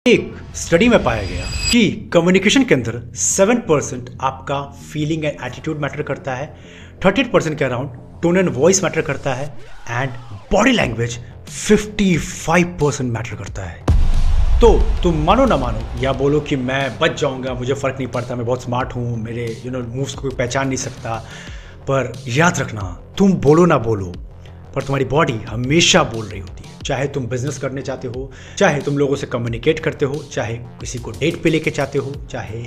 एक स्टडी में पाया गया कि कम्युनिकेशन के अंदर 7% आपका फीलिंग एंड एटीट्यूड मैटर करता है, 38% के around tone and voice matter करता है एंड बॉडी लैंग्वेज 55% मैटर करता है। तो तुम मानो ना मानो या बोलो कि मैं बच जाऊंगा, मुझे फर्क नहीं पड़ता, मैं बहुत स्मार्ट हूँ, मेरे मूव्स को कोई पहचान नहीं सकता, पर याद रखना तुम बोलो ना बोलो पर तुम्हारी बॉडी हमेशा बोल रही होती है। चाहे तुम बिजनेस करने चाहते हो, चाहे तुम लोगों से कम्युनिकेट करते हो, चाहे किसी को डेट पे लेके चाहते हो, चाहे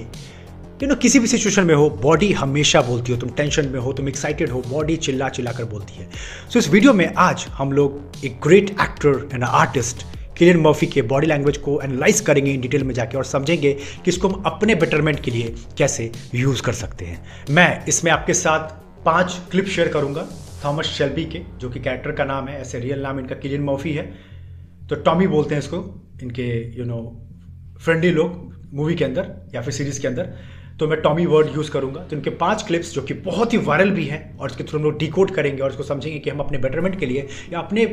किसी भी सिचुएशन में हो, बॉडी हमेशा बोलती हो। तुम टेंशन में हो, तुम एक्साइटेड हो, बॉडी चिल्ला चिल्ला कर बोलती है। सो इस वीडियो में आज हम लोग एक great actor and artist Cillian Murphy के बॉडी लैंग्वेज को एनालाइज करेंगे इन डिटेल में जाके और समझेंगे कि इसको हम अपने बेटरमेंट के लिए कैसे यूज कर सकते हैं। मैं इसमें आपके साथ 5 क्लिप शेयर करूंगा थॉमस शेल्बी के, जो कि कैरेक्टर का नाम है, ऐसे रियल नाम इनका किलियन मर्फी है, तो टॉमी बोलते हैं इसको इनके फ्रेंडली लोग मूवी के अंदर या फिर सीरीज के अंदर, तो मैं टॉमी वर्ड यूज करूंगा। तो इनके 5 क्लिप्स जो कि बहुत ही वायरल भी हैं और इसके थ्रू हम लोग डिकोड करेंगे और इसको समझेंगे कि हम अपने बेटरमेंट के लिए या अपने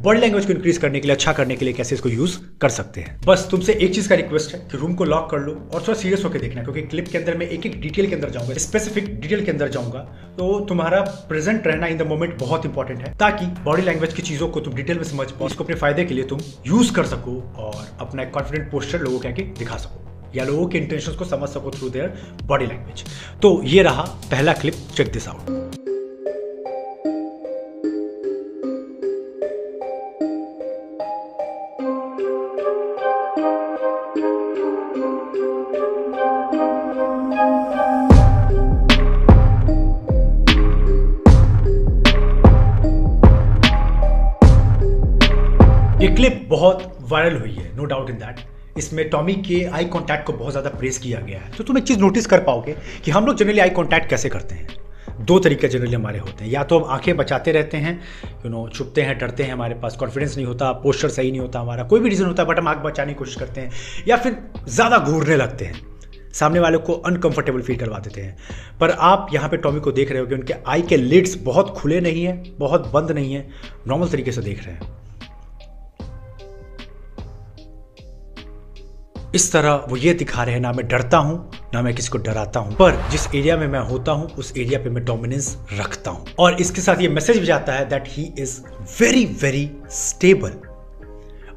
बॉडी लैंग्वेज को इंक्रीज करने के लिए, अच्छा करने के लिए कैसे इसको यूज कर सकते हैं। बस तुमसे एक चीज का रिक्वेस्ट है कि रूम को लॉक कर लो और थोड़ा सीरियस होकर देखना, क्योंकि क्लिप के अंदर मैं एक एक डिटेल के अंदर जाऊंगा, स्पेसिफिक डिटेल के अंदर जाऊंगा। तो तुम्हारा प्रेजेंट रहना इन द मोमेंट बहुत इंपॉर्टेंट है, ताकि बॉडी लैंग्वेज की चीजों को तुम डिटेल में समझ पाओ, इसको अपने फायदे के लिए तुम यूज कर सको और अपना एक कॉन्फिडेंट पोस्चर लोगों के आगे दिखा सको या लोगों के इंटेंशंस को समझ सको थ्रू देयर बॉडी लैंग्वेज। तो ये रहा पहला क्लिप, चेक दिस आउट। ये क्लिप बहुत वायरल हुई है, नो डाउट इन दैट। इसमें टॉमी के आई कांटेक्ट को बहुत ज़्यादा प्रेस किया गया है। तो तुम एक चीज़ नोटिस कर पाओगे कि हम लोग जनरली आई कांटेक्ट कैसे करते हैं। 2 तरीके जनरली हमारे होते हैं, या तो हम आंखें बचाते रहते हैं, छुपते हैं, डरते हैं, हमारे पास कॉन्फिडेंस नहीं होता, पोस्चर सही नहीं होता, हमारा कोई भी रीज़न होता है बट हम आंख बचाने की कोशिश करते हैं, या फिर ज़्यादा घूरने लगते हैं, सामने वाले को अनकंफर्टेबल फील करवा देते हैं। पर आप यहाँ पे टॉमी को देख रहे हो कि उनके आई के लिड्स बहुत खुले नहीं है, बहुत बंद नहीं है, नॉर्मल तरीके से देख रहे हैं। इस तरह वो ये दिखा रहे हैं, ना मैं डरता हूं ना मैं किसी को डराता हूं, पर जिस एरिया में मैं होता हूं उस एरिया पे मैं डोमिनेंस रखता हूं। और इसके साथ ये मैसेज भी जाता है that he is very very stable.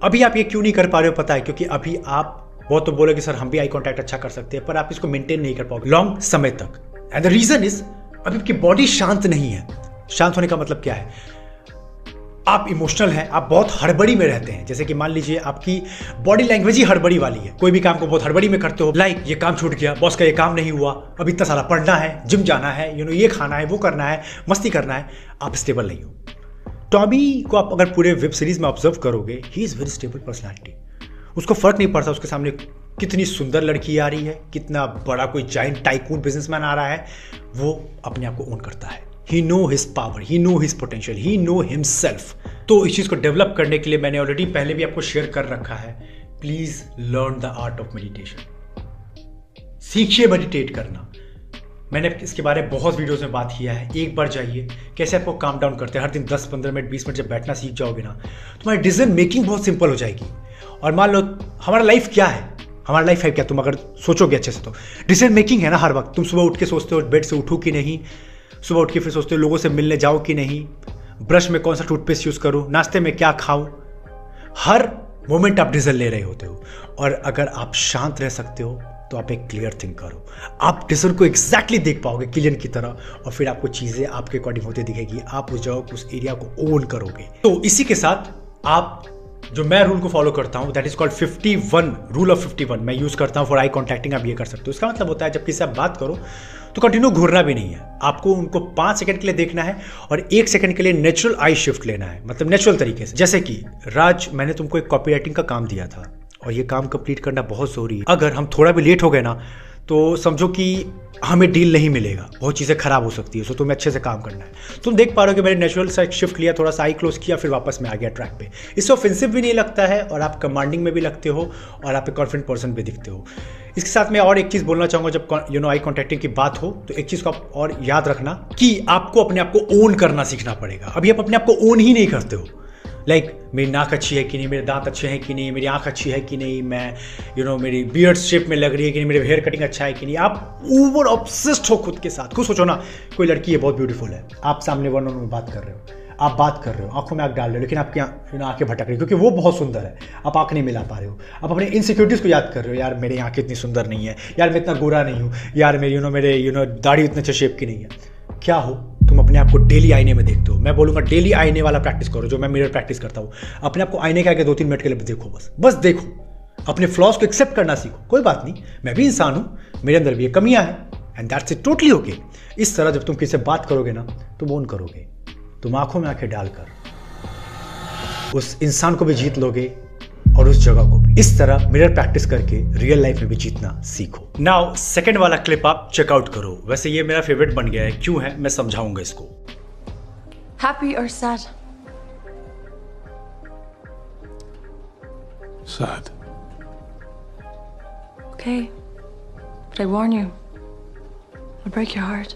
अभी आप ये क्यों नहीं कर पा रहे हो पता है, क्योंकि अभी आप बहुत तो बोलोगे सर हम भी आई कांटेक्ट अच्छा कर सकते हैं, पर आप इसको मेंटेन नहीं कर पाओगे लॉन्ग समय तक। एंड द रीजन इज अभी आपकी बॉडी शांत नहीं है। शांत होने का मतलब क्या है? आप इमोशनल हैं, आप बहुत हड़बड़ी में रहते हैं। जैसे कि मान लीजिए आपकी बॉडी लैंग्वेज ही हड़बड़ी वाली है, कोई भी काम को बहुत हड़बड़ी में करते हो, लाइक ये काम छूट गया, बॉस का ये काम नहीं हुआ, अब इतना सारा पढ़ना है, जिम जाना है, ये खाना है, वो करना है, मस्ती करना है, आप स्टेबल नहीं हो। टॉमी को आप अगर पूरे वेब सीरीज में ऑब्जर्व करोगे, he is very stable personality. उसको फर्क नहीं पड़ता उसके सामने कितनी सुंदर लड़की आ रही है, कितना बड़ा कोई जाइंट टाइकून बिजनेसमैन आ रहा है, वो अपने आप को ओन करता है। He know his power, he know his potential, he know himself। तो इस चीज़ को डेवलप करने के लिए मैंने ऑलरेडी पहले भी आपको शेयर कर रखा है, please learn the art of meditation. सीखिए मेडिटेट करना। मैंने इसके बारे में बहुत वीडियोस में बात किया है, एक बार जाइए कैसे आपको काम डाउन करते हैं। हर दिन 10-15 मिनट 20 मिनट जब बैठना सीख जाओगे ना, तुम्हारी डिसीजन मेकिंग बहुत सिंपल हो जाएगी। और मान लो हमारा लाइफ क्या है, हमारा लाइफ है क्या, तुम अगर सोचोगे अच्छे से तो डिसीजन मेकिंग है ना। हर वक्त तुम सुबह उठ के सोचते हो बेड से उठूँ कि नहीं, सुबह उठ के फिर सोचते हो लोगों से मिलने जाओ कि नहीं, ब्रश में कौन सा टूथपेस्ट यूज करूं, नाश्ते में क्या खाऊं। हर मोमेंट आप डिसीजन ले रहे होते हो। और अगर आप शांत रह सकते हो तो आप एक क्लियर थिंक करो, आप डिसीजन को एग्जैक्टली देख पाओगे किलियन की तरह, और फिर आपको चीजें आपके अकॉर्डिंग होते दिखेगी, आप उस जगह उस एरिया को ओन करोगे। तो इसी के साथ आप जो मैं रूल को फॉलो करता हूं, that is called 51 rule of 51, मैं यूज करता हूं फॉर आई कॉन्टैक्टिंग। आप ये कर सकते हो। इसका मतलब होता है जब किसी से आप बात करो तो कंटिन्यू घूरना भी नहीं है, आपको उनको 5 सेकंड के लिए देखना है और 1 सेकंड के लिए नेचुरल आई शिफ्ट लेना है, मतलब नेचुरल तरीके से। जैसे कि राज, मैंने तुमको एक कॉपी राइटिंग का काम दिया था और ये काम कंप्लीट करना बहुत जरूरी है। अगर हम थोड़ा भी लेट हो गए ना तो समझो कि हमें डील नहीं मिलेगा, बहुत चीज़ें खराब हो सकती है। सो तुम्हें अच्छे से काम करना है। तुम देख पा रहे हो कि मैंने नेचुरल साइड शिफ्ट लिया, थोड़ा सा आई क्लोज किया, फिर वापस में आ गया ट्रैक पे। इससे ऑफेंसिव भी नहीं लगता है और आप कमांडिंग में भी लगते हो और आप एक कॉन्फिडेंट पर्सन भी दिखते हो। इसके साथ मैं और एक चीज़ बोलना चाहूँगा, जब आई कॉन्टैक्टिंग की बात हो तो एक चीज़ को आप और याद रखना कि आपको अपने आप को ओन करना सीखना पड़ेगा। अभी आप अपने आप को ओन ही नहीं करते हो। लाइक मेरी नाक अच्छी है कि नहीं, मेरे दांत अच्छे हैं कि नहीं, मेरी आंख अच्छी है कि नहीं, मैं मेरी बियर्ड शेप में लग रही है कि नहीं, मेरे हेयर कटिंग अच्छा है कि नहीं। आप ओवर ऑब्सेस्ड हो खुद के साथ। खुद सोचो ना, कोई लड़की है बहुत ब्यूटीफुल है, आप सामने वन ऑन वन बात कर रहे हो, आप बात कर रहे हो, आंखों में आंख डाल रहे हो, लेकिन आपकी आंखें भटक रही, क्योंकि वो बहुत सुंदर है, आप आंख नहीं मिला पा रहे हो। आप अपने इनसिक्योरिटीज़ को याद कर रहे हो, यार मेरी आंखें इतनी सुंदर नहीं है, यार मैं इतना गोरा नहीं हूँ, यार मेरी मेरे दाढ़ी इतने अच्छे शेप की नहीं है। क्या हो, तुम अपने आप को डेली आईने में देखते हो। मैं बोलूँगा डेली आईने वाला प्रैक्टिस करो, जो मैं मिरर प्रैक्टिस करता हूँ। अपने आप को आईने के आगे 2-3 मिनट के लिए देखो, बस देखो, अपने फ्लॉज को एक्सेप्ट करना सीखो। कोई बात नहीं, मैं भी इंसान हूँ, मेरे अंदर भी ये कमियाँ हैं, and that's it, totally okay. इस तरह जब तुम किसी से बात करोगे ना, तुम ओन करोगे, तुम आंखों में आंखें डालकर उस इंसान को भी जीत लोगे और उस जगह को भी। इस तरह मिरर प्रैक्टिस करके रियल लाइफ में भी जीतना सीखो। नाउ सेकंड वाला क्लिप आप चेकआउट करो। वैसे ये मेरा फेवरेट बन गया है, क्यों है मैं समझाऊंगा इसको। Happy or sad? Sad. Okay, but I warn you, I'll break your heart.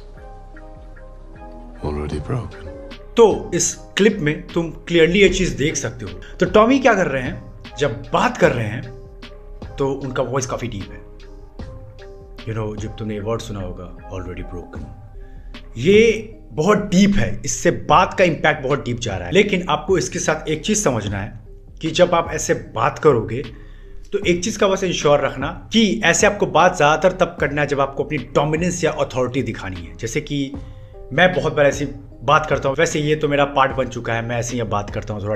Already broken. तो इस क्लिप में तुम क्लियरली ये चीज देख सकते हो। तो टॉमी क्या कर रहे हैं, जब बात कर रहे हैं तो उनका वॉइस काफी डीप है। जब तुमने ये वर्ड सुना होगा, ऑलरेडी ब्रोकन, ये बहुत डीप है, इससे बात का इंपैक्ट बहुत डीप जा रहा है। लेकिन आपको इसके साथ एक चीज समझना है कि जब आप ऐसे बात करोगे तो एक चीज का बस इंश्योर रखना कि ऐसे आपको बात ज्यादातर तब करना है जब आपको अपनी डोमिनेंस या अथॉरिटी दिखानी है। जैसे कि मैं बहुत बार ऐसी बात करता हूँ, वैसे ये तो मेरा पार्ट बन चुका है, मैं ऐसे ही बात करता हूँ थोड़ा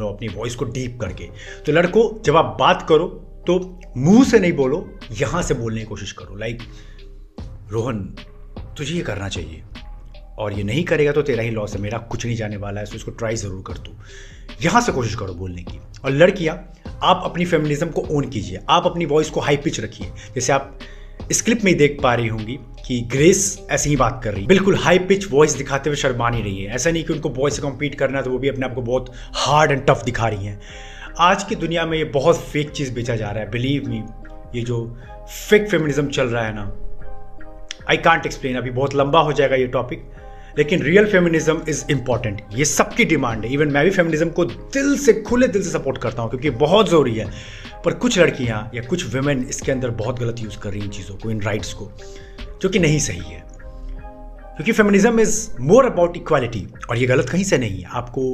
अपनी वॉइस को डीप करके। तो लड़कों, जब आप बात करो तो मुंह से नहीं बोलो, यहां से बोलने की कोशिश करो। लाइक, रोहन तुझे ये करना चाहिए, और ये नहीं करेगा तो तेरा ही लॉस है, मेरा कुछ नहीं जाने वाला है, तो इसको ट्राई जरूर कर तू। यहां से कोशिश करो बोलने की। और लड़कियां, आप अपनी फेमिनिज्म को ओन कीजिए, आप अपनी वॉइस को हाई पिच रखिए। जैसे आप इस क्लिप में देख पा रही होंगी कि ग्रेस ऐसे ही बात कर रही है, बिल्कुल हाई पिच वॉइस दिखाते हुए शर्मा नहीं रही है। ऐसा नहीं कि उनको बॉय से कम्पीट करना है तो वो भी अपने आप को बहुत हार्ड एंड टफ दिखा रही हैं। आज की दुनिया में ये बहुत फेक चीज़ बेचा जा रहा है, बिलीव मी। ये जो फेक फेमिनिज्म चल रहा है ना, आई कांट एक्सप्लेन, अभी बहुत लंबा हो जाएगा ये टॉपिक। लेकिन रियल फेमिनिज्म इज इंपॉर्टेंट, ये सबकी डिमांड है। इवन मैं भी फेमिनिज्म को दिल से, खुले दिल से सपोर्ट करता हूँ, क्योंकि बहुत ज़रूरी है। पर कुछ लड़कियाँ या कुछ वुमेन इसके अंदर बहुत गलत यूज़ कर रही हैं इन चीज़ों को, इन राइट्स को, जो कि नहीं सही है। क्योंकि feminism is more about equality, और ये गलत कहीं से नहीं है। आपको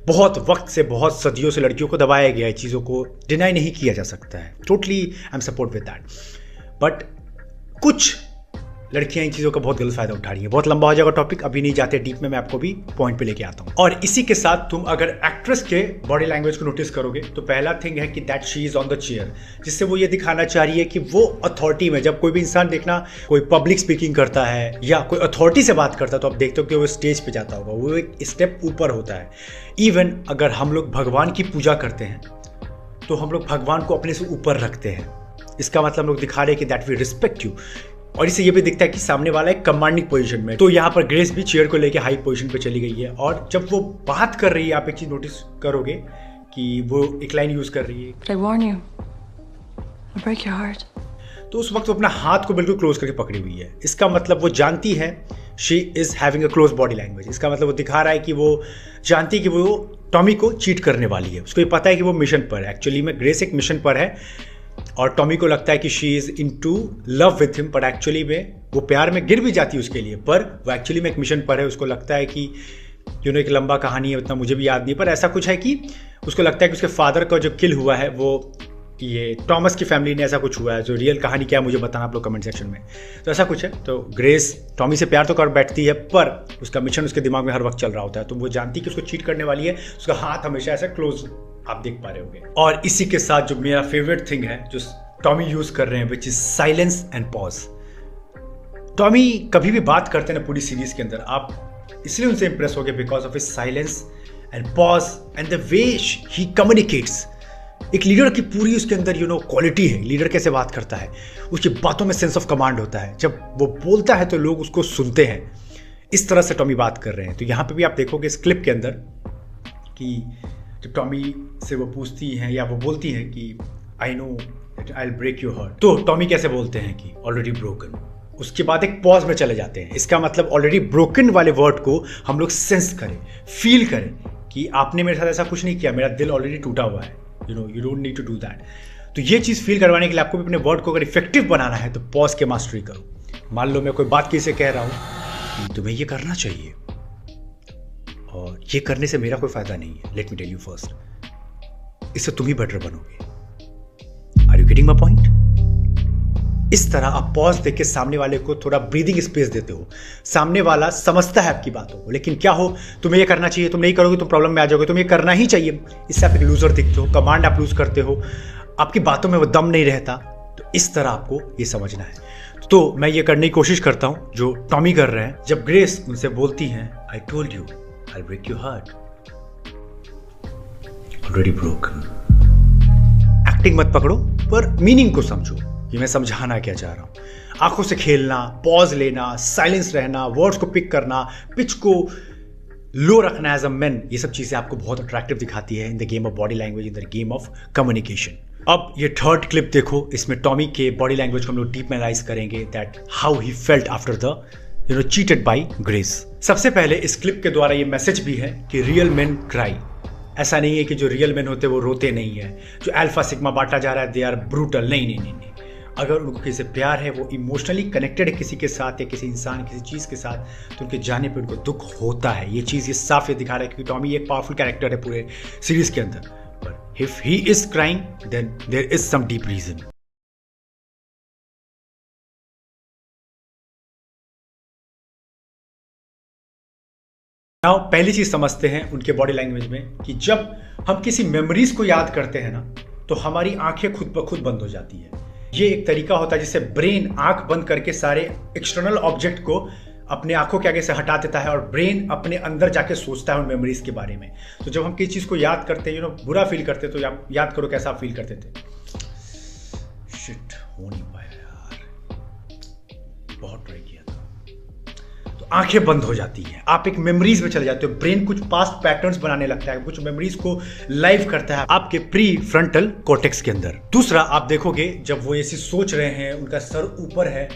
बहुत वक्त से, बहुत सदियों से लड़कियों को दबाया गया है, चीज़ों को डिनाई नहीं किया जा सकता है। Totally I am support with that. But कुछ लड़कियां इन चीज़ों का बहुत गलत फायदा उठा रही हैं। बहुत लंबा हो जाएगा टॉपिक, अभी नहीं जाते डीप में, मैं आपको भी पॉइंट पे लेके आता हूं। और इसी के साथ तुम अगर एक्ट्रेस के बॉडी लैंग्वेज को नोटिस करोगे तो पहला थिंग है कि that she is on the chair, जिससे वो ये दिखाना चाह रही है कि वो अथॉरिटी में, जब कोई भी इंसान देखना, कोई पब्लिक स्पीकिंग करता है या कोई अथॉरिटी से बात करता है, तो आप देखते हो कि वो स्टेज पे जाता होगा, वो एक स्टेप ऊपर होता है। इवन अगर हम लोग भगवान की पूजा करते हैं तो हम लोग भगवान को अपने से ऊपर रखते हैं। इसका मतलब हम लोग दिखा रहे हैं कि दैट वी रिस्पेक्ट यू। और इससे ये भी दिखता है कि सामने वाला एक कमांडिंग पोजीशन में। तो यहाँ पर ग्रेस भी चेयर को लेके हाई पोजीशन पे चली गई है, और जब वो बात कर रही है, आप एक चीज नोटिस करोगे कि वो एक लाइन यूज कर रही है, But I warn you, I'll break your heart. तो उस वक्त वो अपना हाथ को बिल्कुल क्लोज करके पकड़ी हुई है। इसका मतलब वो जानती है, she is having a close body language. इसका मतलब वो दिखा रहा है कि वो जानती है कि वो टॉमी को चीट करने वाली है। उसको ये पता है कि वो मिशन पर है, एक्चुअली में ग्रेस एक मिशन पर है, और टॉमी को लगता है कि she is in to love with him, but actually में वो प्यार में गिर भी जाती है उसके लिए, पर वो एक्चुअली में एक मिशन पर है। उसको लगता है कि एक लंबा कहानी है, उतना मुझे भी याद नहीं, पर ऐसा कुछ है कि उसको लगता है कि उसके फादर का जो किल हुआ है वो ये टॉमस की फैमिली ने, ऐसा कुछ हुआ है। जो रियल कहानी क्या है मुझे बताना आप लोग कमेंट सेक्शन में। तो ऐसा कुछ है। तो ग्रेस टॉमी से प्यार तो कर बैठती है, पर उसका मिशन उसके दिमाग में हर वक्त चल रहा होता है। तो वो जानती है कि उसको चीट करने वाली है, उसका हाथ हमेशा ऐसा क्लोज आप देख पा रहे होंगे। और इसी के साथ जो मेरा फेवरेट थिंग है जो टॉमी यूज कर रहे हैं, which is silence and pause. Tommy कभी भी बात करते हैं ना पूरी सीरीज के अंदर, आप इसलिए उनसे इंप्रेस हो गए because of his silence and pause and the way he communicates. एक लीडर की पूरी उसके अंदर क्वालिटी है। लीडर कैसे बात करता है, उसकी बातों में सेंस ऑफ कमांड होता है। जब वो बोलता है तो लोग उसको सुनते हैं। इस तरह से टॉमी बात कर रहे हैं। तो यहाँ पे भी आप देखोगे इस क्लिप के अंदर कि जब टॉमी से वो पूछती हैं या वो बोलती हैं कि I know I will break your heart, तो टॉमी कैसे बोलते हैं कि ऑलरेडी ब्रोकन। उसके बाद एक पॉज में चले जाते हैं। इसका मतलब ऑलरेडी ब्रोकन वाले वर्ड को हम लोग सेंस करें, फील करें कि आपने मेरे साथ ऐसा कुछ नहीं किया, मेरा दिल ऑलरेडी टूटा हुआ है, you don't need to do that. तो ये चीज़ फील करवाने के लिए आपको भी अपने वर्ड को अगर इफेक्टिव बनाना है तो पॉज के मास्टरी करो। मान लो मैं कोई बात किसी से कह रहा हूँ कि तुम्हें ये करना चाहिए और ये करने से मेरा कोई फायदा नहीं है, let me tell you first, इससे तुम ही बेटर बनोगे। Are you getting my point? इस तरह आप पॉज देके सामने वाले को थोड़ा ब्रीदिंग स्पेस देते हो। सामने वाला समझता है आपकी बातों को, लेकिन क्या हो, तुम्हें ये करना चाहिए, तुम नहीं करोगे तुम प्रॉब्लम में आ जाओगे, तुम्हें ये करना ही चाहिए। इससे आप एक लूजर दिखते हो, कमांड आप लूज करते हो, आपकी बातों में वो दम नहीं रहता। तो इस तरह आपको ये समझना है। तो मैं ये करने की कोशिश करता हूं जो टॉमी कर रहे हैं। जब ग्रेस उनसे बोलती हैं, I told you I break your heart, already broken. Acting मत पकड़ो पर मीनिंग को समझो कि मैं समझाना क्या चाह रहा हूं। आंखों से खेलना, पॉज लेना, साइलेंस रहना, वर्ड्स को पिक करना, पिच को लो रखना एज अ मैन, ये सब चीजें आपको बहुत अट्रैक्टिव दिखाती है in the game of body language, in the game of communication. अब ये थर्ड क्लिप देखो, इसमें टॉमी के बॉडी लैंग्वेज को हम लोग डीप एनालाइज करेंगे, that how he felt after the cheated by Grace. सबसे पहले इस क्लिप के द्वारा ये मैसेज भी है कि रियल मेन क्राई। ऐसा नहीं है कि जो रियल मेन होते हैं वो रोते नहीं है, जो अल्फा सिग्मा बांटा जा रहा है दे आर ब्रूटल, नहीं नहीं नहीं नहीं। अगर उनको किसी से प्यार है, वो इमोशनली कनेक्टेड है किसी के साथ या किसी इंसान किसी चीज़ के साथ, तो उनके जाने पे उनको दुख होता है। ये चीज़ ये साफ ये दिखा रहा है कि टॉमी एक पावरफुल कैरेक्टर है पूरे सीरीज के अंदर। But if he is crying then there is some deep reason. Now पहली चीज समझते हैं उनके बॉडी लैंग्वेज में कि जब हम किसी मेमोरीज को याद करते हैं ना, तो हमारी आंखें खुद ब खुद बंद हो जाती है। ये एक तरीका होता है जिससे ब्रेन आंख बंद करके सारे एक्सटर्नल ऑब्जेक्ट को अपने आंखों के आगे से हटा देता है और ब्रेन अपने अंदर जाके सोचता है उन मेमोरीज के बारे में। तो जब हम किसी चीज को याद करते हैं, बुरा फील करते हैं, तो याद करो कैसा फील करते थे। शिट, हो नहीं पाया यार, बहुत ट्राई किया था। तो आंखें बंद हो जाती हैं, आप एक मेमोरीज में चले जाते हो। ब्रेन कुछ पास्ट पैटर्न्स बनाने लगता है, कुछ मेमोरीज को लाइव करता है आपके प्री फ्रंटल कॉर्टेक्स के अंदर। दूसरा, आप देखोगे जब वो ऐसी सोच रहे हैं, उनका सर ऊपर है,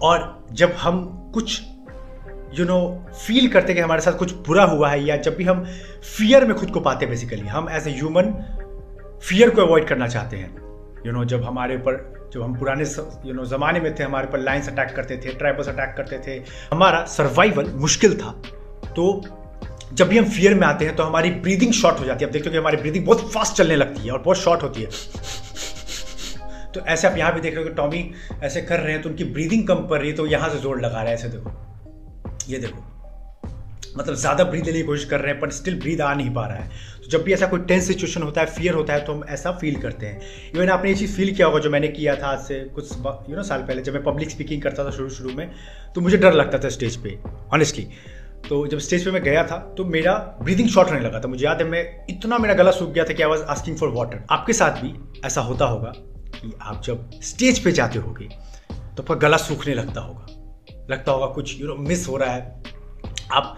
और जब हम कुछ फील करते कि हमारे साथ कुछ बुरा हुआ है, या जब भी हम फियर में खुद को पाते हैं, बेसिकली हम एज ए ह्यूमन फियर को अवॉइड करना चाहते हैं। जब हमारे ऊपर, जब हम पुराने ज़माने में थे, हमारे ऊपर लाइन्स अटैक करते थे, ट्राइबल्स अटैक करते थे, हमारा सर्वाइवल मुश्किल था। तो जब भी हम फियर में आते हैं तो हमारी ब्रीदिंग शॉर्ट हो जाती है। आप देखते हो कि हमारी ब्रीदिंग बहुत फास्ट चलने लगती है और बहुत शॉर्ट होती है। तो ऐसे आप यहाँ भी देख रहे हो कि टॉमी ऐसे कर रहे हैं तो उनकी ब्रीदिंग कम पड़ रही है, तो यहाँ से जोर लगा रहे हैं। ऐसे देखो, ये देखो, मतलब ज़्यादा ब्रीद लेने की कोशिश कर रहे हैं पर स्टिल ब्रीद आ नहीं पा रहा है। तो जब भी ऐसा कोई टेंस सिचुएशन होता है, फियर होता है, तो हम ऐसा फील करते हैं। इवन आपने ये चीज़ फील किया होगा जो मैंने किया था आज से कुछ साल पहले, जब मैं पब्लिक स्पीकिंग करता था शुरू में, तो मुझे डर लगता था स्टेज पे, ऑनेस्टली। तो जब स्टेज पे मैं गया था तो मेरा ब्रीदिंग शॉर्ट होने लगा था। मुझे याद है मैं इतना, मेरा गला सूख गया था कि I was asking for water. आपके साथ भी ऐसा होता होगा कि आप जब स्टेज पे जाते होगे तो आपका गला सूखने लगता होगा कुछ मिस हो रहा है, आप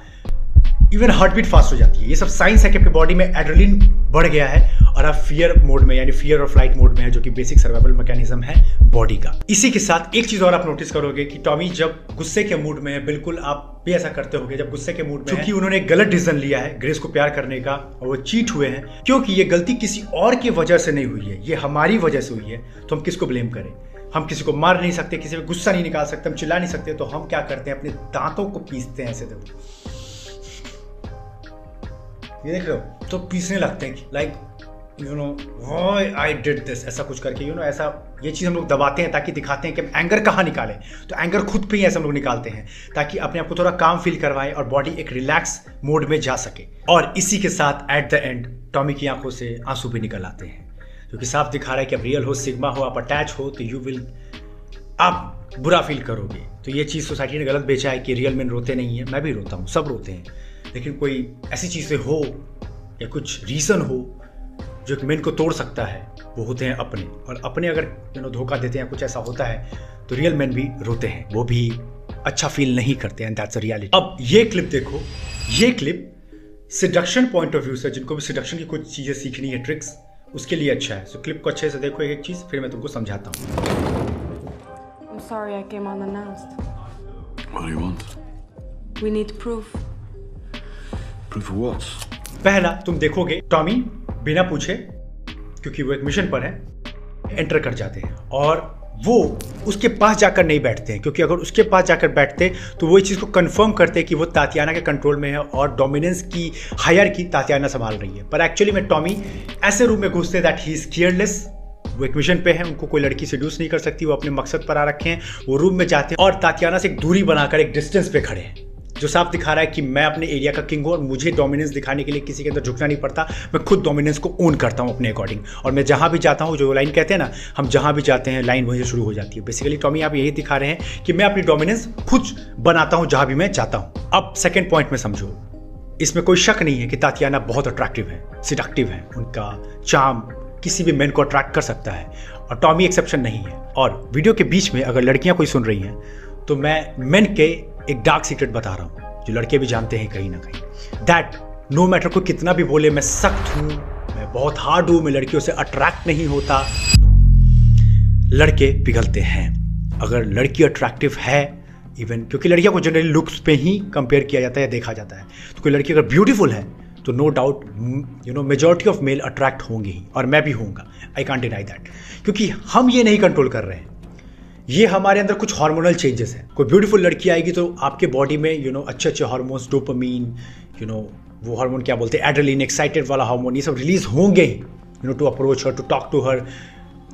इवन हार्ट बीट फास्ट हो जाती है। ये सब साइंस है कि आपके बॉडी में एड्रेनलिन बढ़ गया है और आप फियर मोड में, यानी फियर और फ्लाइट मोड में है, जो कि बेसिक सर्वाइवल मैकेनिज्म है बॉडी का। इसी के साथ एक चीज और आप नोटिस करोगे कि टॉमी जब गुस्से के मूड में है, बिल्कुल आप भी ऐसा करते होगे जब गुस्से के मूड में, क्योंकि उन्होंने एक गलत डिसीजन लिया है ग्रेस को प्यार करने का और वो चीट हुए हैं, क्योंकि ये गलती किसी और की वजह से नहीं हुई है, ये हमारी वजह से हुई है। तो हम किसको ब्लेम करें? हम किसी को मार नहीं सकते, किसी पे गुस्सा नहीं निकाल सकते, हम चिल्ला नहीं सकते। तो हम क्या करते हैं, अपने दांतों को पीसते हैं। ऐसे देखो, ये देख रहे हो, तो पीसने लगते हैं, लाइक आई डिड दिस, ऐसा कुछ करके ऐसा ये चीज़ हम लोग दबाते हैं ताकि दिखाते हैं कि हम एंगर कहाँ निकालें। तो एंगर खुद पे ही ऐसे हम लोग निकालते हैं ताकि अपने आप को थोड़ा काम फील करवाएं और बॉडी एक रिलैक्स मोड में जा सके। और इसी के साथ एट द एंड टॉमी की आंखों से आंसू भी निकल आते हैं, जो कि साफ दिखा रहा है कि अब रियल हो, सिग्मा हो, आप अटैच हो, तो आप बुरा फील करोगे। तो ये चीज़ सोसाइटी ने गलत बेचा है कि रियल मेन रोते नहीं है। मैं भी रोता हूँ, सब रोते हैं, लेकिन कोई ऐसी चीज़ें हो या कुछ रीज़न हो जो कि मेन को तोड़ सकता है, वो होते हैं अपने। और अपने अगर धोखा देते हैं, कुछ ऐसा होता है, तो रियल मेन भी रोते हैं, वो भी अच्छा फील नहीं करते हैं। That's a reality. अब ये क्लिप देखो, ये clip seduction point of view से, जिनको भी सिडक्शन की कुछ चीज़ें सीखनी है, ट्रिक्स, उसके लिए अच्छा है। सो क्लिप को अच्छे से देखो एक चीज़, फिर मैं तुमको समझाता हूँ। I'm sorry I came unannounced. What do you want? We need proof. Proof of what? पहला, तुम देखोगे टॉमी बिना पूछे, क्योंकि वो एक मिशन पर है, एंटर कर जाते हैं और वो उसके पास जाकर नहीं बैठते हैं, क्योंकि अगर उसके पास जाकर बैठते तो वो इस चीज़ को कंफर्म करते हैं कि वो तातियाना के कंट्रोल में है और डोमिनेंस की हायरार्की तातियाना संभाल रही है। पर एक्चुअली में टॉमी ऐसे रूम में घुसते दैट ही इज केयरलेस। वो एक मिशन पे है, उनको कोई लड़की सेड्यूस नहीं कर सकती, वो अपने मकसद पर आ रखे हैं। वो रूम में जाते हैं और तातियाना से एक दूरी बनाकर एक डिस्टेंस पे खड़े हैं, जो साफ दिखा रहा है कि मैं अपने एरिया का किंग हूँ और मुझे डोमिनेंस दिखाने के लिए किसी के अंदर झुकना नहीं पड़ता। मैं खुद डोमिनेंस को ओन करता हूँ अपने अकॉर्डिंग, और मैं जहाँ भी जाता हूँ, जो लाइन कहते हैं ना, हम जहाँ भी जाते हैं लाइन वहीं से शुरू हो जाती है। बेसिकली टॉमी आप यही दिखा रहे हैं कि मैं अपनी डोमिनेंस खुद बनाता हूँ जहाँ भी मैं जाता हूँ। अब सेकेंड पॉइंट में समझो, इसमें कोई शक नहीं है कि तातियाना बहुत अट्रैक्टिव है, सिडक्टिव है, उनका चार्म किसी भी मैन को अट्रैक्ट कर सकता है और टॉमी एक्सेप्शन नहीं है। और वीडियो के बीच में अगर लड़कियां कोई सुन रही हैं तो मैं मेन के एक डार्क सीक्रेट बता रहा हूं, जो लड़के भी जानते हैं कहीं ना कहीं, दैट नो मैटर कोई कितना भी बोले मैं सख्त हूं, मैं बहुत हार्ड हूं, मैं लड़कियों से अट्रैक्ट नहीं होता, लड़के पिघलते हैं। अगर लड़की अट्रैक्टिव है, इवन क्योंकि लड़कियों को जनरली लुक्स पे ही कंपेयर किया जाता है, देखा जाता है, तो कोई लड़की अगर ब्यूटीफुल है तो no doubt majority of male attract होंगे ही, और मैं भी होऊंगा, आई कांट डिनाई दैट, क्योंकि हम ये नहीं कंट्रोल कर रहे हैं, ये हमारे अंदर कुछ हार्मोनल चेंजेस हैं। कोई ब्यूटीफुल लड़की आएगी तो आपके बॉडी में अच्छे अच्छे हार्मोन्स, डोपामीन, वो हार्मोन क्या बोलते हैं, एड्रेनलिन, एक्साइटेड वाला हार्मोन, ये सब रिलीज होंगे ही, to approach her, to talk to her.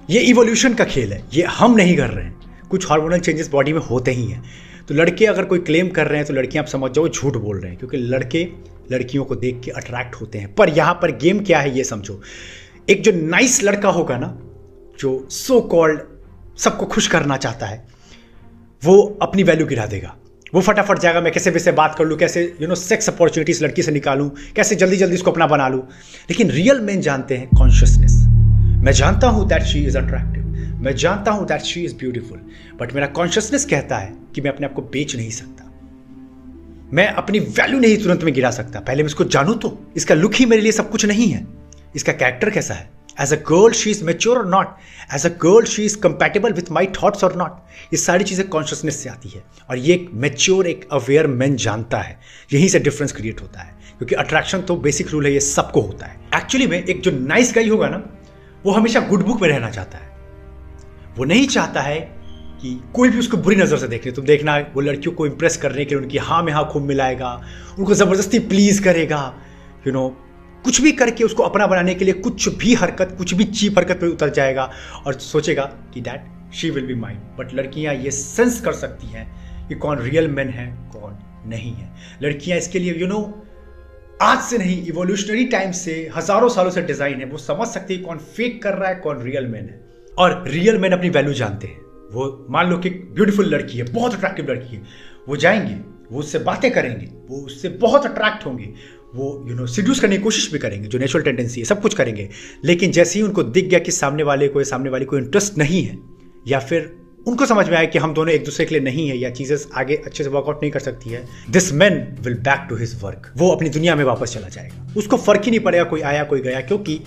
ये इवोल्यूशन का खेल है, ये हम नहीं कर रहे हैं, कुछ हार्मोनल चेंजेस बॉडी में होते ही हैं। तो लड़के अगर कोई क्लेम कर रहे हैं तो लड़कियां आप समझ जाओ झूठ बोल रहे हैं, क्योंकि लड़के लड़कियों को देख के अट्रैक्ट होते हैं। पर यहां पर गेम क्या है ये समझो, एक जो नाइस लड़का होगा ना, जो सो कॉल्ड सबको खुश करना चाहता है, वो अपनी वैल्यू गिरा देगा, वो फटाफट जाएगा, मैं कैसे भी से बात कर लूँ, कैसे सेक्स अपॉर्चुनिटीज लड़की से निकालूं, कैसे जल्दी जल्दी इसको अपना बना लूं। लेकिन रियल मैन जानते हैं कॉन्शियसनेस। मैं जानता हूं दैट शी इज अट्रैक्टिव, मैं जानता हूं that she is beautiful, but मेरा कॉन्शियसनेस कहता है कि मैं अपने आप को बेच नहीं सकता, मैं अपनी वैल्यू नहीं तुरंत में गिरा सकता, पहले मैं इसको जानूं तो। इसका लुक ही मेरे लिए सब कुछ नहीं है, इसका कैरेक्टर कैसा है, as a girl she is mature और not, as a girl she is compatible with my thoughts और नॉट। ये सारी चीजें कॉन्शियसनेस से आती है, और ये एक मेच्योर, एक अवेयर मैन जानता है। यहीं से डिफरेंस क्रिएट होता है, क्योंकि अट्रैक्शन तो बेसिक रूल है, ये सबको होता है। एक्चुअली में एक जो नाइस गाई होगा ना, वो हमेशा गुड बुक में रहना चाहता है, वो नहीं चाहता है कि कोई भी उसको बुरी नजर से देख ले। तुम देखना, वो लड़कियों को इंप्रेस करने के लिए उनकी हाँ में हाँ खूब मिलाएगा, उनको जबरदस्ती प्लीज करेगा, कुछ भी करके उसको अपना बनाने के लिए कुछ भी हरकत, कुछ भी चीप हरकत पे उतर जाएगा और सोचेगा कि that she will be mine. But लड़कियां ये सेंस कर सकती हैं कि कौन रियल मैन है, कौन नहीं है। लड़कियां इसके लिए आज से नहीं, इवोल्यूशनरी टाइम से, हजारों सालों से डिजाइन है, वो समझ सकती है कौन फेक कर रहा है, कौन रियल मैन है। और रियल मैन अपनी वैल्यू जानते हैं। वो मान लो कि ब्यूटीफुल लड़की है, बहुत अट्रैक्टिव लड़की है, वो जाएंगे, वो उससे बातें करेंगे, वो उससे बहुत अट्रैक्ट होंगे, वो सिड्यूस करने की कोशिश भी करेंगे, जो नेचुरल टेंडेंसी है, सब कुछ करेंगे। लेकिन जैसे ही उनको दिख गया कि सामने वाले को इंटरेस्ट नहीं है, या फिर उनको समझ में आया कि हम दोनों एक दूसरे के लिए नहीं है, या चीजें आगे अच्छे से वर्कआउट नहीं कर सकती है, this man will back to his work. वो अपनी दुनिया में वापस चला जाएगा, उसको फर्क ही नहीं पड़ेगा कोई आया कोई गया, क्योंकि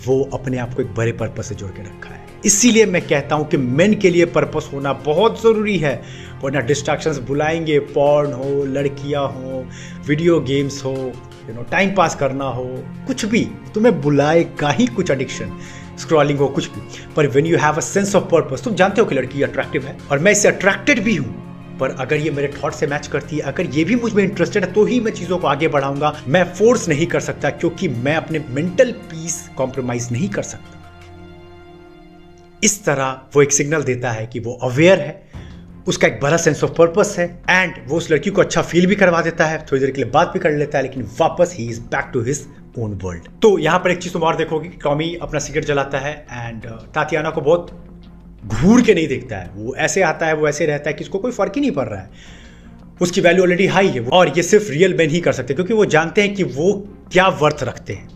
वो अपने आप को एक बड़े पर्पस से जोड़ के रखा है। इसीलिए मैं कहता हूं कि मेन के लिए पर्पस होना बहुत जरूरी है, वरना डिस्ट्रैक्शंस बुलाएंगे, पॉर्न हो, लड़कियां हो, वीडियो गेम्स हो, टाइम पास करना हो, कुछ भी तुम्हें बुलाएगा ही, कुछ एडिक्शन, स्क्रॉलिंग हो, कुछ भी। पर when you have a sense of purpose, तुम जानते हो कि लड़की अट्रैक्टिव है और मैं इससे अट्रैक्टेड भी हूं, पर अगर ये मेरे थॉट से मैच करती है, अगर ये भी मुझ में इंटरेस्टेड है, तो ही मैं चीजों को आगे बढ़ाऊंगा। मैं फोर्स नहीं कर सकता, क्योंकि मैं अपने मेंटल पीस कॉम्प्रोमाइज नहीं कर सकता। इस तरह वो एक सिग्नल देता है कि वो अवेयर है, उसका एक बड़ा सेंस ऑफ पर्पस है, एंड वो उस लड़की को अच्छा फील भी करवा देता है, थोड़ी देर के लिए बात भी कर लेता है, लेकिन वापस he is back to his own world. तो यहां पर एक चीज तुम और देखोगे कि टॉमी अपना सिगरेट जलाता है एंड तातियाना को बहुत घूर के नहीं देखता है, वो ऐसे आता है, वो ऐसे रहता है कि इसको कोई फर्क ही नहीं पड़ रहा है, उसकी वैल्यू ऑलरेडी हाई है, और ये सिर्फ रियल मैन ही कर सकते हैं, क्योंकि वो जानते हैं कि वो क्या वर्थ रखते हैं।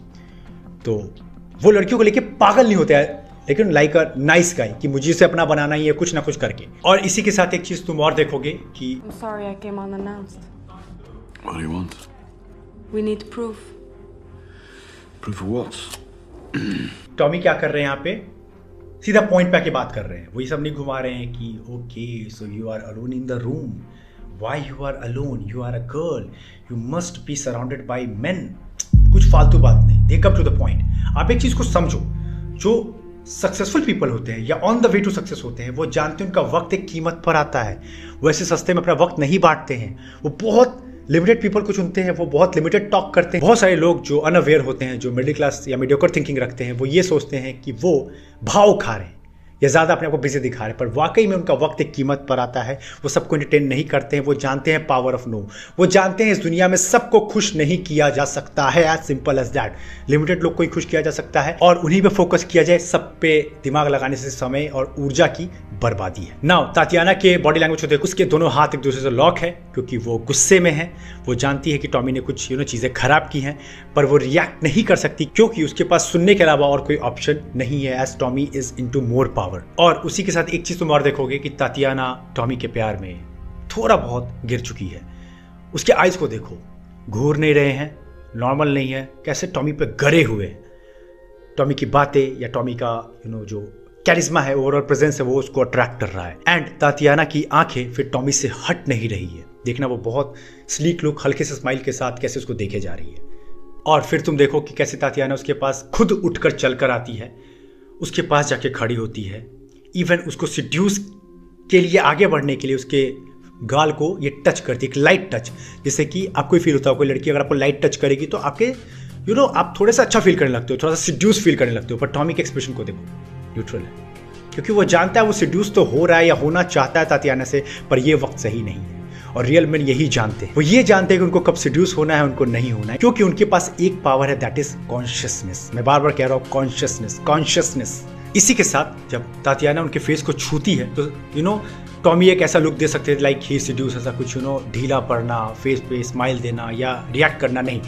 तो वो लड़कियों को लेके पागल नहीं होते हैं, लेकिन लाइक अ नाइस गाय, कि मुझे इसे अपना बनाना ही है, कुछ ना कुछ करके। और इसी के साथ एक चीज तुम और देखोगे कि I'm sorry I came unannounced. What do you want? We need proof. Proof of what? Tommy क्या कर रहे हैं यहाँ पे, सीधा पॉइंट पे आके बात कर रहे हैं, वही सब नहीं घुमा रहे हैं कि okay so you are alone in the room, why you are alone, you are a girl, you must be surrounded by men, कुछ फालतू बात नहीं, they come to the point. आप एक चीज को समझो, जो सक्सेसफुल पीपल होते हैं या on the way to success होते हैं, वो जानते हैं उनका वक्त एक कीमत पर आता है। वो ऐसे सस्ते में अपना वक्त नहीं बांटते हैं। वो बहुत लिमिटेड पीपल को चुनते हैं, वो बहुत लिमिटेड टॉक करते हैं। बहुत सारे लोग जो अनअवेयर होते हैं, जो मिडिल क्लास या मीडियोकर थिंकिंग रखते हैं, वो ये सोचते हैं कि वो भाव खा रहे हैं या ज़्यादा अपने आप को बिजी दिखा रहे हैं, पर वाकई में उनका वक्त एक कीमत पर आता है। वो सबको एंटरटेन नहीं करते हैं। वो जानते हैं पावर ऑफ नो। वो जानते हैं इस दुनिया में सबको खुश नहीं किया जा सकता है, as simple as that. Limited लोग को ही खुश किया जा सकता है और उन्हीं पे फोकस किया जाए। सब पे दिमाग लगाने से समय और ऊर्जा की बर्बादी है। नाउ तातियाना के बॉडी लैंग्वेज को देखो, उसके दोनों हाथ एक दूसरे से लॉक है क्योंकि वो गुस्से में है। वो जानती है कि टॉमी ने कुछ चीज़ें खराब की हैं, पर वो रिएक्ट नहीं कर सकती क्योंकि उसके पास सुनने के अलावा और कोई ऑप्शन नहीं है, as Tommy is into more power. और उसी के साथ एक चीज तुम और देखोगे कि तातियाना टॉमी के प्यार में थोड़ा बहुत गिर चुकी है। उसके आईज को देखो, घूर नहीं रहे हैं, नॉर्मल नहीं है, कैसे टॉमी पे गड़े हुए हैं। टॉमी की बातें या टॉमी का जो कैरिज्मा है, ओवरऑल प्रेजेंस है, वो उसको अट्रैक्ट कर रहा है। एंड तातियाना की आंखें फिर टॉमी से हट नहीं रही है। देखना, वो बहुत स्लीक लुक, हल्के से स्माइल के साथ कैसे उसको देखे जा रही है। और फिर तुम देखो कि कैसे तातियाना उसके पास खुद उठकर चलकर आती है, उसके पास जाके खड़ी होती है, इवन उसको सिड्यूस के लिए, आगे बढ़ने के लिए उसके गाल को ये टच करती है, एक लाइट टच। जैसे कि आपको ही फील होता है, कोई लड़की अगर आपको लाइट टच करेगी तो आपके आप थोड़ा सा अच्छा फील करने लगते हो, थोड़ा सा सिड्यूस फील करने लगते हो। पर टॉमी के एक्सप्रेशन को देखो, न्यूट्रल है, क्योंकि वो जानता है वो सिड्यूस तो हो रहा है या होना चाहता है तातियाना से, पर ये वक्त सही नहीं है। और रियल मैन यही जानते हैं, वो ये जानते हैं कि उनको कब सिड्यूस होना है, उनको नहीं होना है, क्योंकि उनके पास एक पावर है, दैट इज कॉन्शियसनेस। मैं बार बार कह रहा हूँ, कॉन्शियसनेस। इसी के साथ जब तातियाना उनके फेस को छूती है तो टॉमी एक ऐसा लुक दे सकते हैं लाइक ही सिड्यूस, ऐसा कुछ ढीला पड़ना, फेस पे स्माइल देना या रिएक्ट करना नहीं।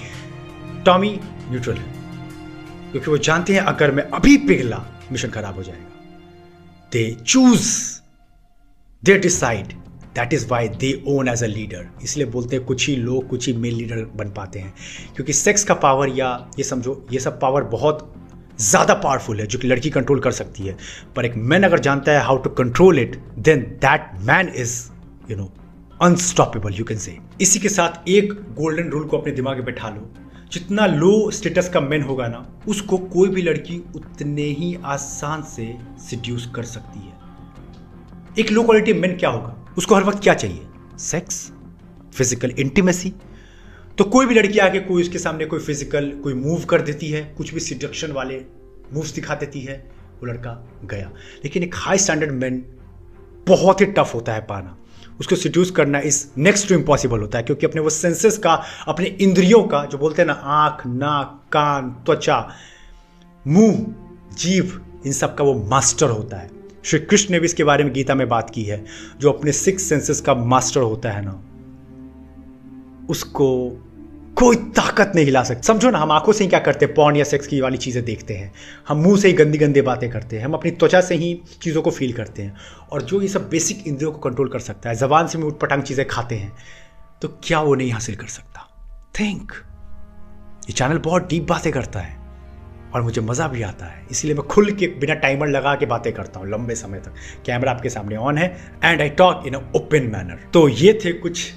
टॉमी न्यूट्रल है, क्योंकि वो जानते हैं अगर मैं अभी पिघला मिशन खराब हो जाएगा। They choose, they decide, that is why they own as a leader. इसलिए बोलते हैं कुछ ही लोग, कुछ ही मेल लीडर बन पाते हैं, क्योंकि सेक्स का पावर या ये समझो ये सब पावर बहुत ज़्यादा पावरफुल है जो कि लड़की कंट्रोल कर सकती है। पर एक मैन अगर जानता है how to control it, then that man is unstoppable, you can say. इसी के साथ एक गोल्डन रूल को अपने दिमाग में बैठा लो, जितना लो स्टेटस का मैन होगा ना, उसको कोई भी लड़की उतने ही आसान से सिड्यूस कर सकती है। एक लो क्वालिटी मैन क्या होगा, उसको हर वक्त क्या चाहिए? Sex, physical intimacy. तो कोई भी लड़की आके कोई उसके सामने कोई फिजिकल कोई मूव कर देती है, कुछ भी सिडक्शन वाले मूव्स दिखा देती है, वो लड़का गया। लेकिन एक हाई स्टैंडर्ड मैन बहुत ही टफ होता है पाना, उसको सिड्यूस करना इज नेक्स्ट टू इम्पॉसिबल होता है, क्योंकि अपने वो सेंसेस का, अपने इंद्रियों का, जो बोलते हैं ना, आंख, नाक, कान, त्वचा, मुंह, जीभ, इन सब का वो मास्टर होता है। श्री कृष्ण ने भी इसके बारे में गीता में बात की है, जो अपने 6 सेंसेस का मास्टर होता है ना, उसको कोई ताकत नहीं हिला सकती। समझो ना, हम आंखों से ही क्या करते हैं, पॉर्न या सेक्स की वाली चीजें देखते हैं, हम मुंह से ही गंदी गंदी बातें करते हैं, हम अपनी त्वचा से ही चीजों को फील करते हैं। और जो ये सब बेसिक इंद्रियों को कंट्रोल कर सकता है, जबान से भी उटपटांग चीजें खाते हैं, तो क्या वो नहीं हासिल कर सकता? थिंक। ये चैनल बहुत डीप बातें करता है और मुझे मजा भी आता है, इसलिए मैं खुल के बिना टाइमर लगा के बातें करता हूँ लंबे समय तक। कैमरा आपके सामने ऑन है and I talk in open manner. तो ये थे कुछ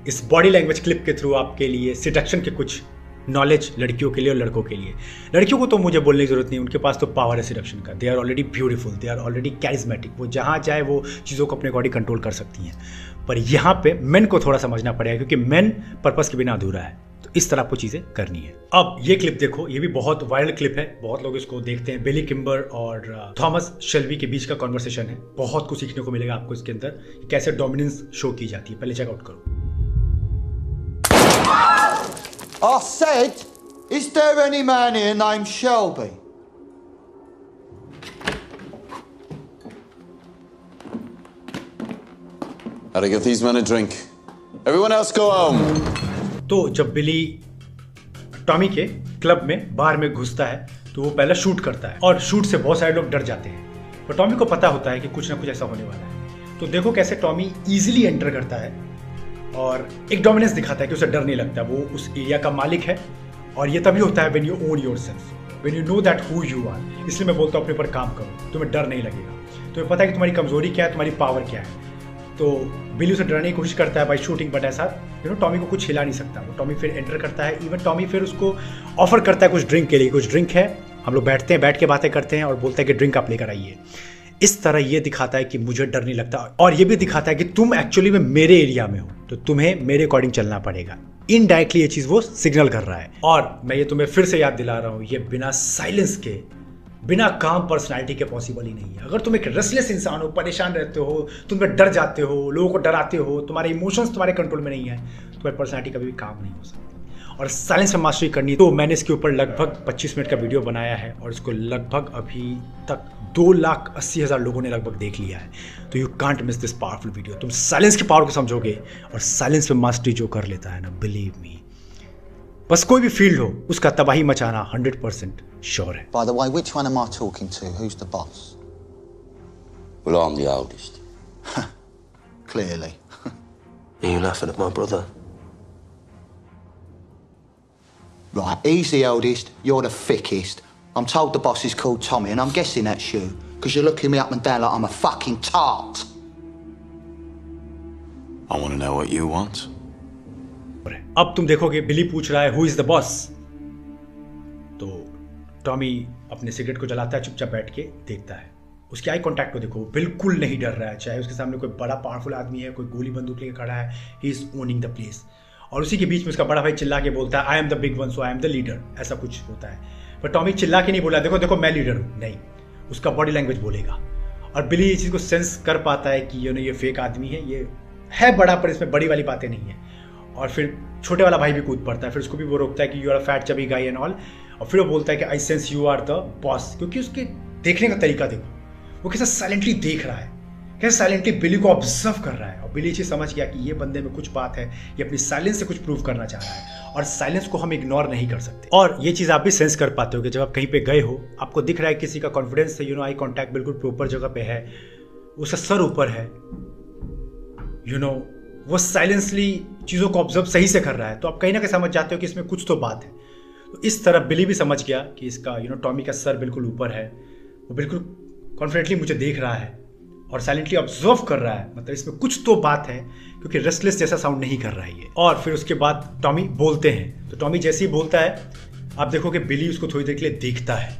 इस बॉडी लैंग्वेज क्लिप के थ्रू आपके लिए सिडक्शन के कुछ नॉलेज लड़कियों के लिए और लड़कों के लिए। लड़कियों को तो मुझे बोलने की जरूरत नहीं, उनके पास तो पावर है सिडक्शन का। They are already beautiful, they are already charismatic, वो जहाँ जाए वो चीज़ों को अपने अकॉर्डिंग कंट्रोल कर सकती हैं। पर यहाँ पे मेन को थोड़ा समझना पड़ेगा, क्योंकि मेन पर्पस के बिना अधूरा है, तो इस तरह आपको चीज़ें करनी है। अब ये क्लिप देखो, ये भी बहुत वायरल क्लिप है, बहुत लोग इसको देखते हैं। बिली किम्बर और थॉमस शेल्बी के बीच का कॉन्वर्सेशन है, बहुत कुछ सीखने को मिलेगा आपको इसके अंदर, कैसे डोमिनेंस शो की जाती है। पहले चेकआउट करो। I said, is there any man here named Shelby? Gotta give these men a drink. Everyone else go home. तो जब बिली टॉमी के क्लब में बार में घुसता है तो वो पहले शूट करता है, और शूट से बहुत सारे लोग डर जाते हैं, पर टॉमी को पता होता है कि कुछ ना कुछ ऐसा होने वाला है। तो देखो कैसे टॉमी इजीली एंटर करता है और एक डोमिनेंस दिखाता है कि उसे डर नहीं लगता, वो उस एरिया का मालिक है। और ये तभी होता है when you own yourself, when you know that who you are. इसलिए मैं बोलता हूँ अपने पर काम करो, तुम्हें डर नहीं लगेगा, तुम्हें पता है कि तुम्हारी कमजोरी क्या है, तुम्हारी पावर क्या है। तो बिली उसे डराने की कोशिश करता है बाय शूटिंग, बट ऐसा टॉमी को कुछ हिला नहीं सकता। वो टॉमी फिर एंटर करता है। इवन टॉमी फिर उसको ऑफर करता है कुछ ड्रिंक के लिए, कुछ ड्रिंक है, हम लोग बैठते हैं, बैठ के बातें करते हैं और बोलता है कि ड्रिंक आप लेकर आइए। इस तरह ये दिखाता है कि मुझे डर नहीं लगता, और ये भी दिखाता है कि तुम एक्चुअली में मेरे एरिया में हो तो तुम्हें मेरे अकॉर्डिंग चलना पड़ेगा। इनडायरेक्टली ये चीज वो सिग्नल कर रहा है। और मैं ये तुम्हें फिर से याद दिला रहा हूं, ये बिना साइलेंस के, बिना काम पर्सनालिटी के पॉसिबल ही नहीं है। अगर तुम एक रेस्टलेस इंसान हो, परेशान रहते हो, तुम डर जाते हो, लोगों को डराते हो, तुम्हारे इमोशंस तुम्हारे कंट्रोल में नहीं है, तुम्हारी पर्सनालिटी कभी भी काम नहीं हो सकती। और साइलेंस में मास्टरी करनी, तो मैंने इसके ऊपर लगभग 25 मिनट का वीडियो बनाया है और इसको लगभग अभी तक 2,80,000 लोगों ने लगभग देख लिया है। तो you can't miss this powerful video. तुम साइलेंस की पावर को समझोगे, और साइलेंस में मास्टरी जो कर लेता है ना, बिलीव मी, बस कोई भी फील्ड हो उसका तबाही मचाना 100% श्योर है। By the way, which one am I talking to? Who's the boss? Well, I'm the oldest. Clearly. Are you laughing at my brother? Right, he's the eldest, you're the thickest. I'm told the boss is called Tommy, and I'm guessing that's you, because you're looking me up and down like I'm a fucking tart. I want to know what you want. अब तुम देखोगे बिली पूछ रहा है who is the boss, तो Tommy अपने cigarette को जलाता है, चुपचाप बैठ के देखता है। उसके आई कांटेक्ट को देखो, बिल्कुल नहीं डर रहा है, चाहे उसके सामने कोई बड़ा पावरफुल आदमी है, कोई गोली बंदूक लेकर खड़ा है, he is owning the place. और उसी के बीच में उसका बड़ा भाई चिल्ला के बोलता है I am the big one, so I am the leader, ऐसा कुछ होता है। पर टॉमी चिल्ला के नहीं बोला देखो देखो मैं लीडर हूँ, नहीं, उसका बॉडी लैंग्वेज बोलेगा। और बिली ये चीज़ को सेंस कर पाता है कि ये फेक आदमी है, ये है बड़ा पर इसमें बड़ी वाली बातें नहीं है। और फिर छोटे वाला भाई भी कूद पड़ता है, फिर उसको भी वो रोकता है कि you are a fat chubby guy and all. और फिर वो बोलता है कि I sense you are the boss, क्योंकि उसके देखने का तरीका देखो, वो कैसे साइलेंटली देख रहा है, कैसे साइलेंटली बिली को ऑब्जर्व कर रहा है। और बिली चीज समझ गया कि ये बंदे में कुछ बात है, ये अपनी साइलेंस से कुछ प्रूव करना चाह रहा है, और साइलेंस को हम इग्नोर नहीं कर सकते। और ये चीज आप भी सेंस कर पाते हो कि जब आप कहीं पे गए हो, आपको दिख रहा है किसी का कॉन्फिडेंस है, आई कॉन्टैक्ट बिल्कुल प्रॉपर जगह पे है, उसका सर ऊपर है, वो साइलेंसली चीज़ों को ऑब्जर्व सही से कर रहा है, तो आप कहीं ना कहीं समझ जाते हो कि इसमें कुछ तो बात है। तो इस तरह बिली भी समझ गया कि इसका टॉमी का सर बिल्कुल ऊपर है, वो बिल्कुल कॉन्फिडेंटली मुझे देख रहा है और साइलेंटली ऑब्जर्व कर रहा है, मतलब इसमें कुछ तो बात है, क्योंकि रेस्टलेस जैसा साउंड नहीं कर रहा है ये। और फिर उसके बाद टॉमी बोलते हैं, तो टॉमी जैसे ही बोलता है आप देखोगे बिली उसको थोड़ी देर के लिए देखता है।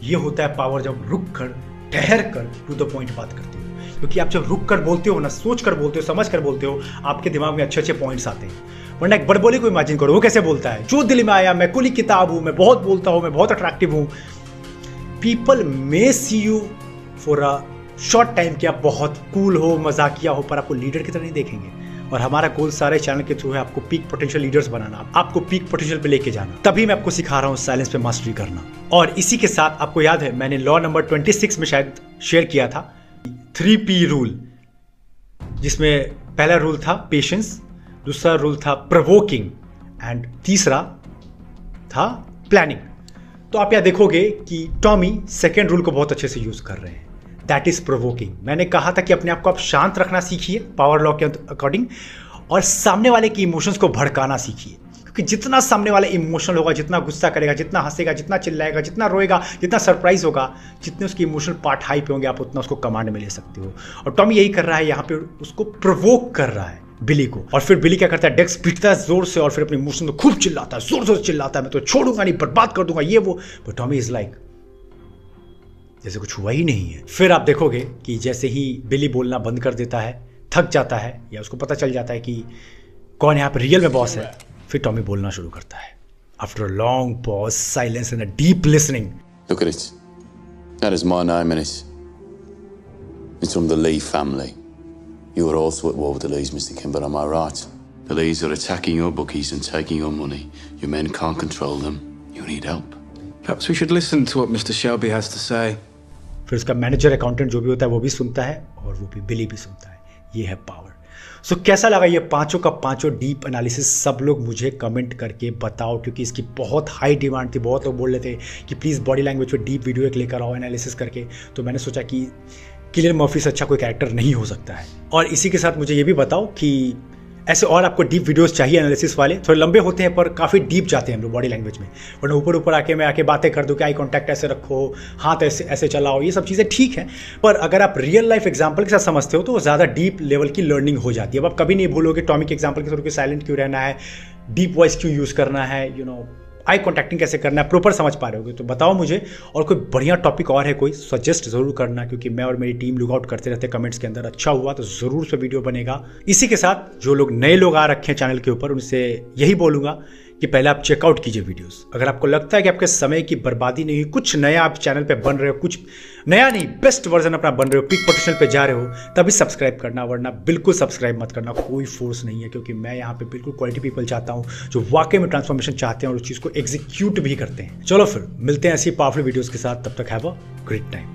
ये होता है पावर, जब रुक कर, ठहर कर, टू द पॉइंट बात करते हो। क्योंकि आप जब रुक कर बोलते हो ना, सोच कर बोलते हो, समझ कर बोलते हो, आपके दिमाग में अच्छे अच्छे पॉइंट्स आते हैं। वरना एक बड़बोले को इमेजिन करो, वो कैसे बोलता है, जो दिल में आया, मैं कुली किताब हूं, मैं बहुत बोलता हूं, मैं बहुत अट्रैक्टिव हूं। People may see you for a short time कि आप बहुत कूल हो, मजाकिया हो, पर आपको लीडर की तरह नहीं देखेंगे। और हमारा गोल सारे चैनल के थ्रू है आपको पीक पोटेंशियल लीडर्स बनाना, आपको पीक पोटेंशियल पे लेके जाना। तभी मैं आपको सिखा रहा हूँ साइलेंस पे मास्टरी करना। और इसी के साथ आपको याद है मैंने लॉ नंबर 26 में शायद शेयर किया था 3P रूल, जिसमें पहला रूल था पेशेंस, दूसरा रूल था प्रोवोकिंग, एंड तीसरा था प्लानिंग। तो आप यहाँ देखोगे कि टॉमी सेकेंड रूल को बहुत अच्छे से यूज कर रहे हैं, दैट इज प्रोवोकिंग। मैंने कहा था कि अपने आप को आप शांत रखना सीखिए पावर लॉ के अकॉर्डिंग, और सामने वाले की इमोशंस को भड़काना सीखिए। क्योंकि जितना सामने वाला इमोशनल होगा, जितना गुस्सा करेगा, जितना हंसेगा, जितना चिल्लाएगा, जितना रोएगा, जितना सरप्राइज होगा, जितने उसके इमोशनल पार्ट हाई पे होंगे, आप उतना उसको कमांड में ले सकते हो। और टॉमी यही कर रहा है यहाँ पे, उसको प्रोवोक कर रहा है बिली को। और फिर बिली क्या करता है, डेस्क पीटता है जोर से, और फिर अपने इमोशन को खूब चिल्लाता है, जोर जोर से चिल्लाता है, मैं तो छोड़ूंगा नहीं, बर्बाद कर दूंगा, ये वो। बट टॉमी इज लाइक जैसे कुछ हुआ ही नहीं है। फिर आप देखोगे कि जैसे ही बिली बोलना बंद कर देता है, थक जाता है, या उसको पता चल जाता है कि कौन यहाँ पे रियल में बॉस है, फिर टॉमी बोलना शुरू करता है। After a long pause, silence and a deep listening. Look at it. That is my name, and it's from the Lee family. You are also at war with the Lees, Mr. Kimber, am I right? The Lees are attacking your bookies and taking your money. Your men can't control them. You need help. Perhaps we should listen to what Mr. Shelby has to say. फिर उसका manager accountant जो भी होता है वो भी सुनता है, और वो भी बिली भी सुनता है। ये है पावर। सो कैसा लगा ये पांचों का पांचों डीप एनालिसिस? सब लोग मुझे कमेंट करके बताओ, क्योंकि इसकी बहुत हाई डिमांड थी। बहुत लोग बोल रहे थे कि प्लीज़ बॉडी लैंग्वेज पे डीप वीडियो एक लेकर आओ एनालिसिस करके। तो मैंने सोचा कि किलियन मर्फी से अच्छा कोई कैरेक्टर नहीं हो सकता है। और इसी के साथ मुझे ये भी बताओ कि ऐसे और आपको डीप वीडियोस चाहिए एनालिसिस वाले, थोड़े लंबे होते हैं पर काफ़ी डीप जाते हैं हम लोग बॉडी लैंग्वेज में, वरना ऊपर ऊपर आके मैं आके बातें कर दूँ कि आई कॉन्टैक्ट ऐसे रखो, हाथ ऐसे ऐसे चलाओ, ये सब चीज़ें ठीक है, पर अगर आप रियल लाइफ एग्जाम्पल के साथ समझते हो तो वो ज़्यादा डीप लेवल की लर्निंग हो जाती है। अब आप कभी नहीं भूलोगे टॉमी के एग्जाम्पल के थ्रू साइलेंट क्यों रहना है, डीप वॉइस क्यों यूज़ करना है, आई कॉन्टैक्टिंग कैसे करना है, प्रॉपर समझ पा रहे होगे। तो बताओ मुझे, और कोई बढ़िया टॉपिक और है कोई सजेस्ट जरूर करना, क्योंकि मैं और मेरी टीम लुक आउट करते रहते हैं कमेंट्स के अंदर। अच्छा हुआ तो जरूर से वीडियो बनेगा। इसी के साथ जो लोग नए लोग आ रखे हैं चैनल के ऊपर, उनसे यही बोलूंगा कि पहले आप चेकआउट कीजिए वीडियोस। अगर आपको लगता है कि आपके समय की बर्बादी नहीं हुई, कुछ नया आप चैनल पे बन रहे हो, कुछ नया नहीं बेस्ट वर्जन अपना बन रहे हो, पीक पोटेंशियल पे जा रहे हो, तभी सब्सक्राइब करना, वरना बिल्कुल सब्सक्राइब मत करना। कोई फोर्स नहीं है, क्योंकि मैं यहाँ पे बिल्कुल क्वालिटी पीपल चाहता हूँ जो वाकई में ट्रांसफॉर्मेशन चाहते हैं और उस चीज़ को एग्जीक्यूट भी करते हैं। चलो फिर मिलते हैं ऐसी पावरफुल वीडियोज़ के साथ, तब तक हैव अ ग्रेट टाइम।